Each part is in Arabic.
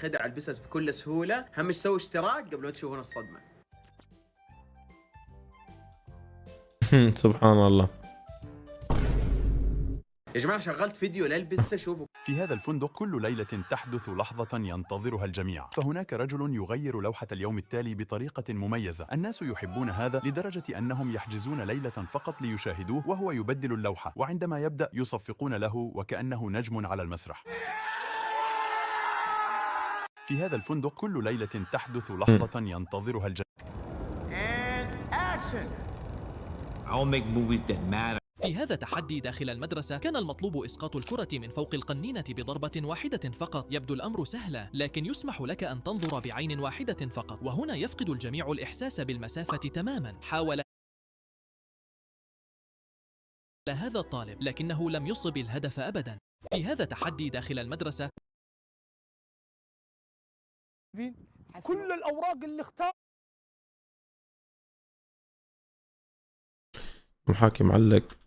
ينخدع البسس بكل سهوله. هم سووا اشتراك قبل ما تشوفون الصدمه. سبحان الله. يا جماعه شغلت فيديو للبسه، شوفوا. في هذا الفندق كل ليلة تحدث لحظة ينتظرها الجميع، فهناك رجل يغير لوحة اليوم التالي بطريقة مميزة. الناس يحبون هذا لدرجة أنهم يحجزون ليلة فقط ليشاهدوه وهو يبدل اللوحة، وعندما يبدأ يصفقون له وكأنه نجم على المسرح. في هذا الفندق كل ليلة تحدث لحظة ينتظرها الجميع. I'll make movies that matter. في هذا التحدي داخل المدرسة كان المطلوب إسقاط الكرة من فوق القنينة بضربة واحدة فقط. يبدو الأمر سهلا، لكن يسمح لك أن تنظر بعين واحدة فقط، وهنا يفقد الجميع الإحساس بالمسافة تماما. حاول هذا الطالب لكنه لم يصب الهدف أبدا. في هذا التحدي داخل المدرسة كل الأوراق اللي اختار محاكي معلق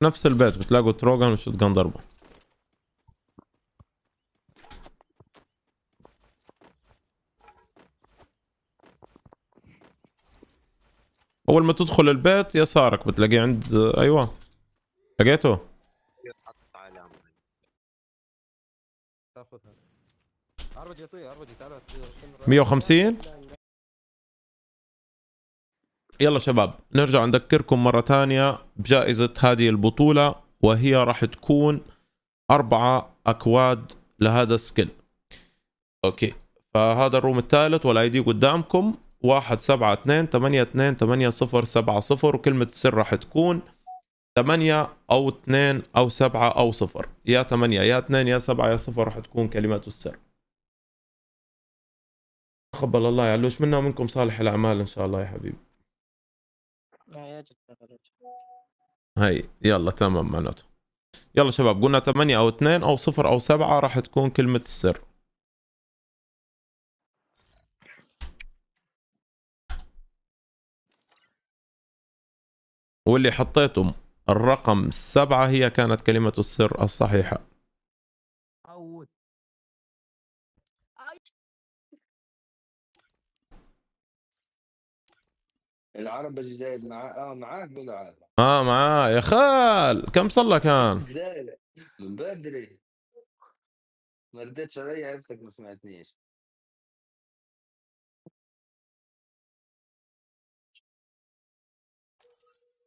نفس البيت، بتلاقوا تروجان وشوتجان ضربه. اول ما تدخل البيت يسارك بتلاقيه عند ايوه لقيته. تاخذها عربجي يطير عربجي تعال 150. يلا شباب نرجع نذكركم مرة ثانية بجائزة هذه البطولة، وهي راح تكون 4 أكواد لهذا السكيل. اوكي، فهذا الروم الثالث والاي دي قدامكم 172828070، وكلمة السر راح تكون 8 أو 2 أو 7 أو 0، يا 8 يا 2 يا 7 يا 0 راح تكون كلمات السر. تقبل الله يا علوش منا ومنكم صالح الأعمال إن شاء الله يا حبيبي. هاي يلا تمام معناته. يلا شباب قلنا 8 أو 2 أو 0 أو 7 راح تكون كلمة السر. واللي حطيتم الرقم 7 هي كانت كلمة السر الصحيحة. العربجي جايب معاه معاك ولا عاد؟ معاه يا خال. كم صلى كان؟ ازاي من بدري ما ردتش علي، عرفتك ما سمعتنيش.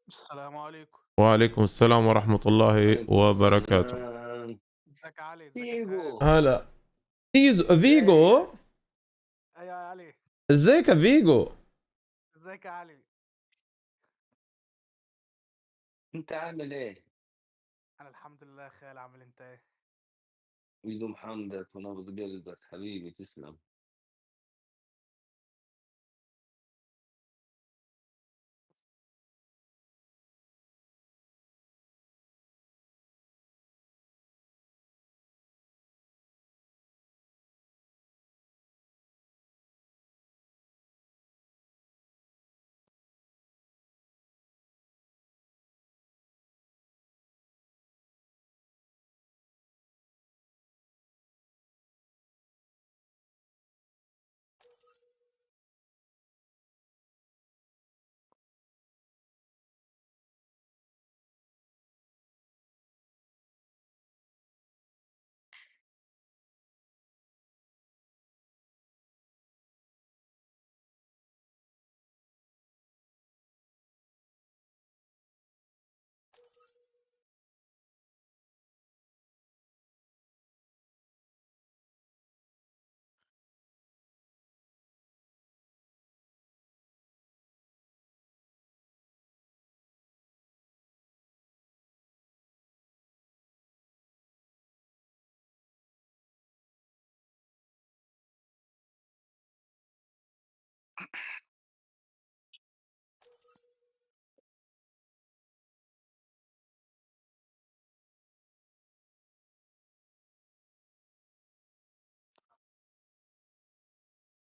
السلام عليكم. وعليكم السلام ورحمة الله عليكم وبركاته. السلام. ازيك يا علي؟ فيجو. هلا فيجو. ايوه يا علي. ازيك يا فيجو؟ ازيك يا علي؟ انت عامل ايه؟ انا الحمد لله. خال عامل انت ايه؟ يدوم حمدك ونبض قلبك حبيبي، تسلم.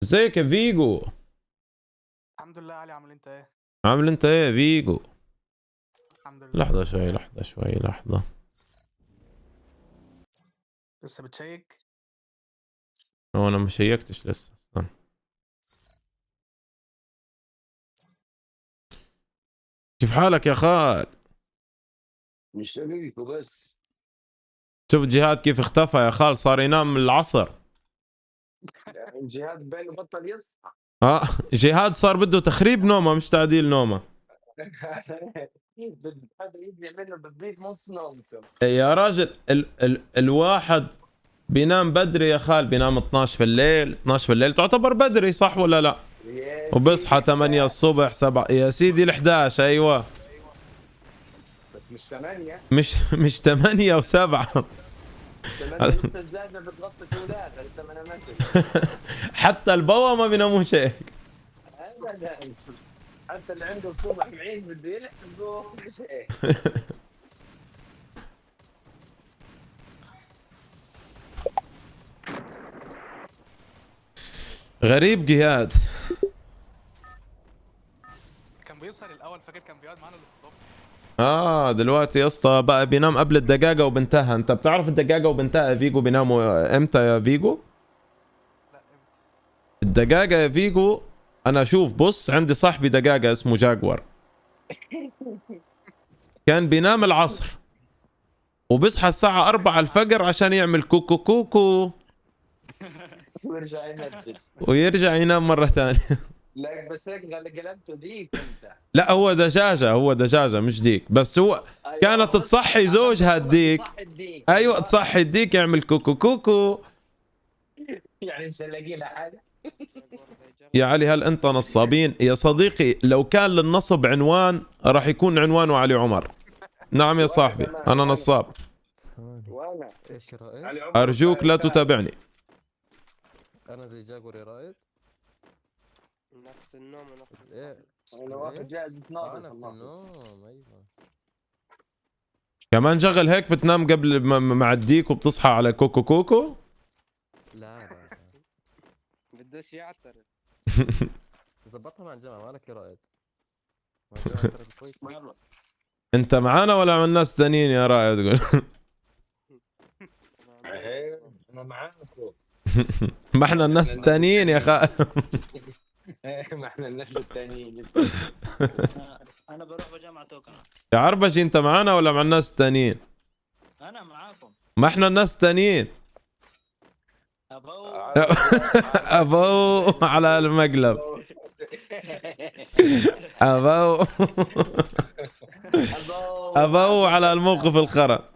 ازيك يا فيجو؟ الحمد لله. علي عامل انت ايه؟ عامل انت ايه يا فيجو؟ الحمد لله. لحظة شوي لحظة شوي لحظة. لسه بتشيك؟ هو انا ما شيكتش لسه استنى. كيف حالك يا خال؟ مش شايفكوا بس. شوف جهاد كيف اختفى يا خال، صار ينام من العصر. الجهاد بينه بطل يصحى. جهاد صار بده تخريب نومه مش تعديل نومه. هذا يجي منه بتضيف نص نومته. يا راجل الواحد بينام بدري يا خال، بينام 12 في الليل. 12 في الليل تعتبر بدري صح ولا لا؟ وبصحى 8 الصبح 7 يا سيدي ال 11. ايوه بس مش 8. مش 8 و7. 8 لسه الزايده بتغطي اولاد لسه ما نمتش. حتى البوا ما بيناموش هيك. ابدا. حتى اللي عنده الصبح معيز بده يلحق مش هيك. غريب جهاد. كان بيسهر الاول، فاكر كان بيقعد معانا للصبح. دلوقتي يا اسطى بقى بينام قبل الدجاجه وبنتها. انت بتعرف الدجاجه وبنتها يا فيجو بيناموا امتى يا فيجو؟ لا امتى؟ الدجاجه يا فيجو، انا شوف بص عندي صاحبي دجاجه اسمه جاكور، كان بينام العصر وبيصحى الساعه 4 الفجر عشان يعمل كوكو كوكو ويرجع ينفذ. ويرجع ينام مره ثانيه. لا بس هيك قلبته ديك انت. لا هو دجاجه مش ديك، بس هو كانت تصحي زوجها الديك. ايوه تصحي الديك يعمل كوكو كوكو. يعني مش هنلاقي لها حاجه. يا علي هل انت نصابين يا صديقي؟ لو كان للنصب عنوان راح يكون عنوانه علي عمر. نعم يا صاحبي انا نصاب. وانا ايش رأيت؟ ارجوك لا تتابعني. انا زي جاكور يا رائد. نفس النوم ونفس ايه انا واخد جائزة نوبل. نفس النوم. ايوه كمان شغل هيك بتنام قبل مع الديك وبتصحى على كوكو كوكو. لا بدوش يعترف. زبطها مع الجامعة مالك يا رائد. مع الجامعة صارت كويس. انت معانا ولا مع الناس ثانيين يا رائد؟ تقول انا معاكم. ما احنا الناس الثانيين يا خال. ما احنا الناس الثانيين. انا بروح بجامعة توكنا. يا عربشي انت معانا ولا مع الناس الثانيين؟ انا معاكم. ما احنا الناس الثانيين. ابو على المقلب. ابو على الموقف الخرا.